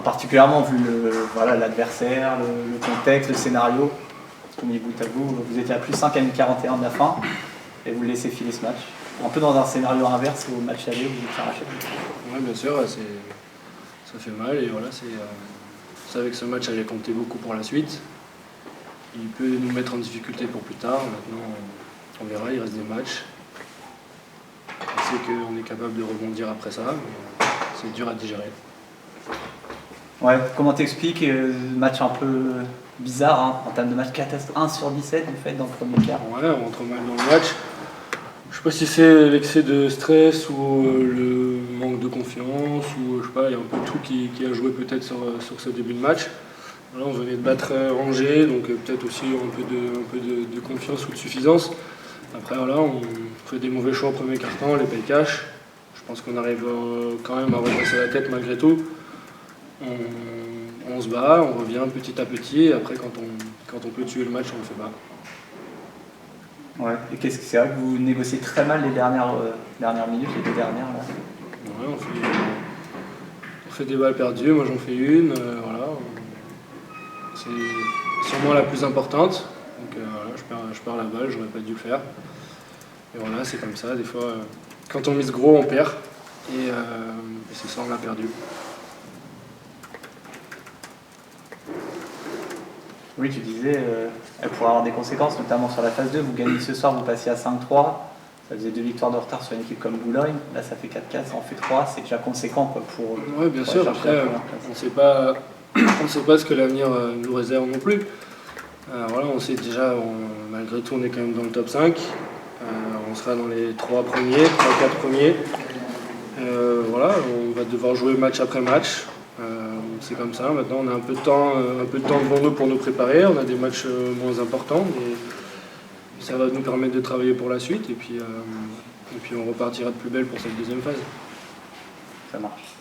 particulièrement vu voilà, l'adversaire, le contexte, le scénario. Mis bout à bout, vous étiez à plus 5 à une 41 de la fin et vous laissez filer ce match. Un peu dans un scénario inverse au match aller, vous étiez arraché. Oui, bien sûr, ça fait mal et voilà, je savais que ce match allait compter beaucoup pour la suite. Il peut nous mettre en difficulté pour plus tard. Maintenant, on verra, il reste des matchs. On sait qu'on est capable de rebondir après ça, mais c'est dur à digérer. Ouais, comment t'expliques le match un peu bizarre hein, en termes de match catastrophe 1 sur 17 vous faites dans le premier quart? Ouais, on rentre mal dans le match. Je sais pas si c'est l'excès de stress ou le manque de confiance ou je sais pas, il y a un peu tout qui a joué peut-être sur ce début de match. Là, on venait de battre Angers, donc peut-être aussi un peu de confiance ou de suffisance. Après voilà, on fait des mauvais choix au premier quart-temps, les paye cash. Je pense qu'on arrive quand même à redresser la tête malgré tout. On se bat, on revient petit à petit, et après quand on peut tuer le match, on le fait pas. Ouais, et qu'est-ce que c'est vrai que vous négociez très mal les dernières minutes, les 2 dernières là. Ouais, on fait des balles perdues, moi j'en fais une, voilà. C'est sûrement la plus importante, donc voilà, je perds la balle, j'aurais pas dû le faire. Et voilà, c'est comme ça, des fois, quand on mise gros, on perd, et c'est ça, on l'a perdu. Oui, tu disais, elle pourrait avoir des conséquences, notamment sur la phase 2. Vous gagnez ce soir, vous passez à 5-3. Ça faisait 2 victoires de retard sur une équipe comme Boulogne. Là, ça fait 4-4, ça en fait 3. C'est déjà conséquent quoi, pour. Oui, bien sûr. Après, on ne sait pas ce que l'avenir nous réserve non plus. Voilà, on sait déjà, malgré tout, on est quand même dans le top 5. On sera dans les 3 premiers, 3-4 premiers. Voilà, on va devoir jouer match après match. C'est comme ça, maintenant on a un peu de temps devant nous pour nous préparer, on a des matchs moins importants, mais ça va nous permettre de travailler pour la suite et puis on repartira de plus belle pour cette deuxième phase. Ça marche.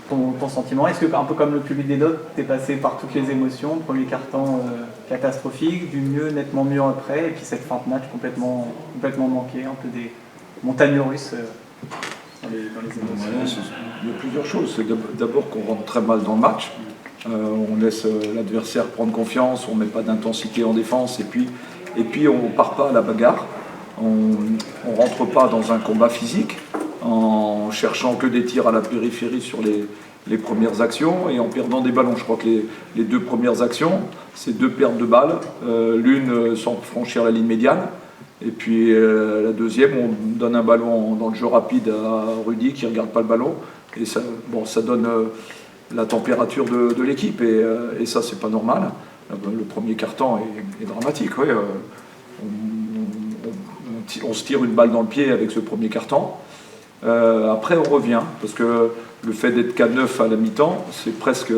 Ton sentiment, est-ce que un peu comme le public des Dots, t'es passé par toutes les émotions, premier quart-temps catastrophique, du mieux, nettement mieux après, et puis cette fin de match complètement manquée, un peu des montagnes russes dans les émotions. Ouais, il y a plusieurs choses. C'est d'abord qu'on rentre très mal dans le match. On laisse l'adversaire prendre confiance, on ne met pas d'intensité en défense et puis on ne part pas à la bagarre. On ne rentre pas dans un combat physique en cherchant que des tirs à la périphérie sur les premières actions et en perdant des ballons. Je crois que les 2 premières actions, c'est 2 pertes de balles, l'une sans franchir la ligne médiane. Et puis la deuxième, on donne un ballon dans le jeu rapide à Rudy qui ne regarde pas le ballon. Et ça donne la température de l'équipe. Et ça, c'est pas normal. Le premier quart-temps est dramatique. Ouais. On se tire une balle dans le pied avec ce premier quart-temps. Après, on revient. Parce que le fait d'être 4-9 à la mi-temps, c'est presque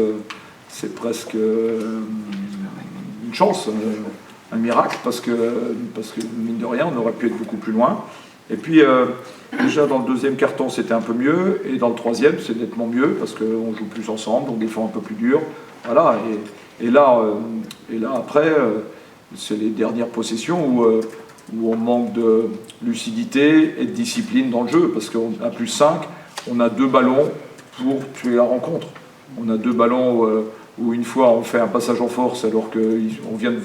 une chance. Un miracle parce que mine de rien on aurait pu être beaucoup plus loin et puis déjà dans le deuxième quart-temps c'était un peu mieux et dans le troisième c'est nettement mieux parce qu'on joue plus ensemble, on défend un peu plus dur voilà et là après c'est les dernières possessions où on manque de lucidité et de discipline dans le jeu parce qu'à plus 5 on a 2 ballons pour tuer la rencontre, on a 2 ballons où une fois on fait un passage en force alors qu'on vient de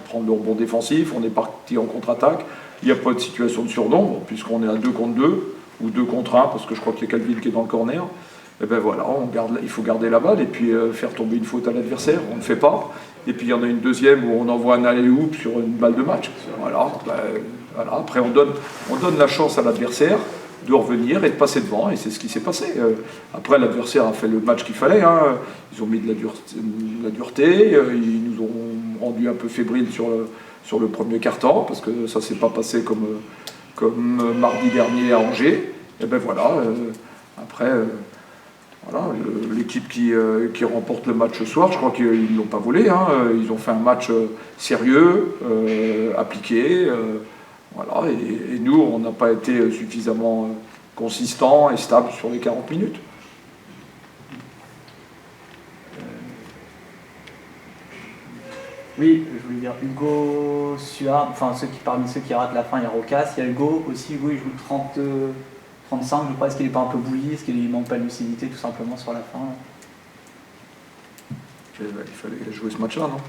prendre le rebond défensif, on est parti en contre-attaque, il n'y a pas de situation de surnombre puisqu'on est à 2 contre 2 ou 2 contre 1 parce que je crois qu'il y a Calvin qui est dans le corner, et ben voilà, il faut garder la balle et puis faire tomber une faute à l'adversaire, on ne le fait pas, et puis il y en a une deuxième où on envoie un alley-oop sur une balle de match, voilà, après on donne la chance à l'adversaire de revenir et de passer devant, et c'est ce qui s'est passé. Après, l'adversaire a fait le match qu'il fallait, hein. Ils ont mis de la dureté, ils nous ont rendu un peu fébriles sur le premier quart-temps, parce que ça ne s'est pas passé comme mardi dernier à Angers. Et ben voilà, après, voilà, l'équipe qui remporte le match ce soir, je crois qu'ils ne l'ont pas volé, hein. Ils ont fait un match sérieux, appliqué, voilà, et nous, on n'a pas été suffisamment consistant et stable sur les 40 minutes. Oui, je voulais dire Hugo Suard, enfin parmi ceux qui ratent la fin, il y a Rocas, il y a Hugo aussi, Hugo il joue 35, je crois, est-ce qu'il n'est pas un peu bouilli, est-ce qu'il manque pas de lucidité tout simplement sur la fin là? il fallait jouer ce match-là, non?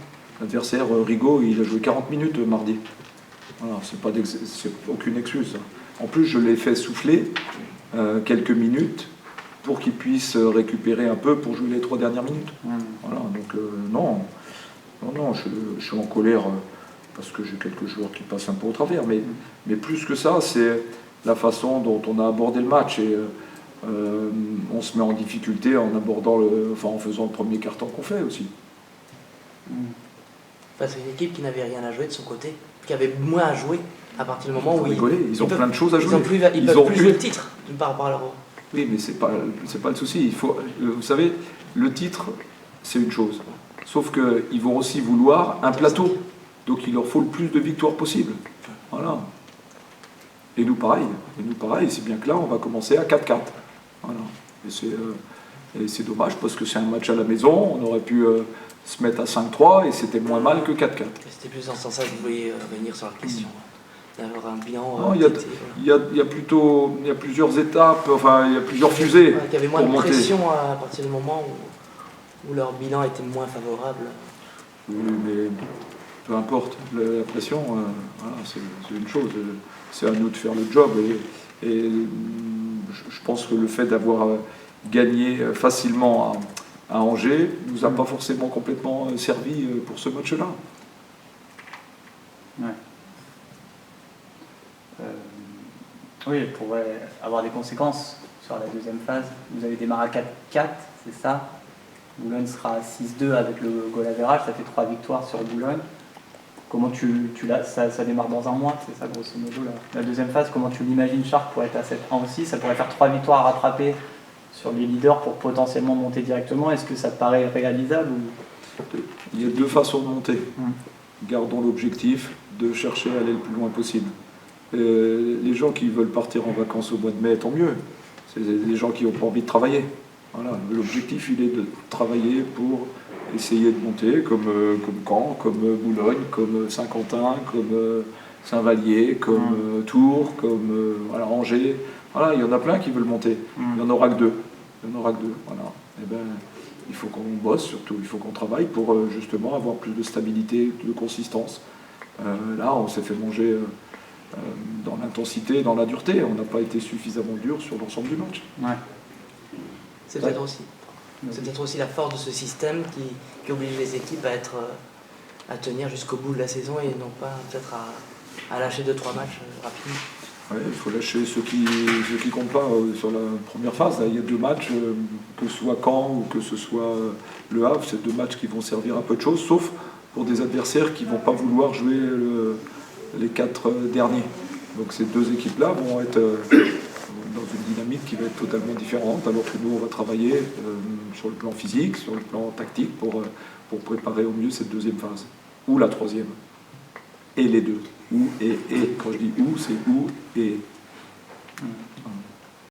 L'adversaire, Rigaud, il a joué 40 minutes mardi. Voilà, c'est aucune excuse. En plus, je l'ai fait souffler quelques minutes pour qu'il puisse récupérer un peu pour jouer les 3 dernières minutes. Voilà, donc non, je suis en colère parce que j'ai quelques joueurs qui passent un peu au travers, mais plus que ça, c'est la façon dont on a abordé le match et on se met en difficulté en en faisant le premier carton qu'on fait aussi. Face à une équipe qui n'avait rien à jouer de son côté, qui avait moins à jouer à partir du moment où ils ont plein de choses à jouer. Ils peuvent plus jouer le titre par rapport à l'Euro. Oui, mais c'est pas le souci. Vous savez, le titre, c'est une chose. Sauf qu'ils vont aussi vouloir un plateau. Donc il leur faut le plus de victoires possible. Voilà. Et nous pareil, c'est bien que là, on va commencer à 4-4. Voilà. Et c'est dommage parce que c'est un match à la maison, on aurait pu se mettre à 5-3 et c'était moins mal que 4-4. C'était plus dans ce sens-là que vous vouliez venir sur la question. D'avoir un bilan. Non, il y a plusieurs étapes, enfin il y a plusieurs fusées. Il y avait moins de pression à partir du moment où leur bilan était moins favorable. Oui, mais peu importe, la pression, voilà, c'est une chose. C'est à nous de faire le job. Et je pense que le fait d'avoir gagné facilement à Angers ne nous a pas forcément complètement servi pour ce match-là. Ouais. Oui, elle pourrait avoir des conséquences sur la deuxième phase. Vous avez démarré à 4-4, c'est ça? Boulogne sera à 6-2 avec le goal average, ça fait 3 victoires sur Boulogne. Comment ça démarre dans un mois, c'est ça grosso modo la deuxième phase. Comment tu l'imagines, Chartres, pour être à 7-1 aussi? Ça pourrait faire 3 victoires à rattraper sur les leaders pour potentiellement monter directement. Est-ce que ça te paraît réalisable Il y a 2 façons de monter. Gardons l'objectif de chercher à aller le plus loin possible. Les gens qui veulent partir en vacances au mois de mai, tant mieux. C'est les gens qui n'ont pas envie de travailler. Voilà. L'objectif, il est de travailler pour essayer de monter, comme Caen, comme Boulogne, comme Saint-Quentin, comme Saint-Vallier, comme Tours, comme Angers. Voilà, il y en a plein qui veulent monter. Il n'y en aura que 2. Voilà. Et ben, il faut qu'on bosse surtout, il faut qu'on travaille pour justement avoir plus de stabilité, de consistance. Là, on s'est fait manger dans l'intensité, dans la dureté. On n'a pas été suffisamment dur sur l'ensemble du match. Ouais. C'est peut-être aussi la force de ce système qui oblige les équipes à tenir jusqu'au bout de la saison et non pas peut-être à lâcher 2-3 matchs rapidement. Ouais, il faut lâcher ceux qui comptent pas sur la première phase. Là, il y a 2 matchs, que ce soit Caen ou que ce soit Le Havre, c'est 2 matchs qui vont servir à peu de choses, sauf pour des adversaires qui ne vont pas vouloir jouer les 4 derniers. Donc ces 2 équipes-là vont être dans une dynamique qui va être totalement différente, alors que nous, on va travailler sur le plan physique, sur le plan tactique, pour préparer au mieux cette deuxième phase, ou la troisième, et les 2. Ou et. Quand je dis ou, c'est ou et.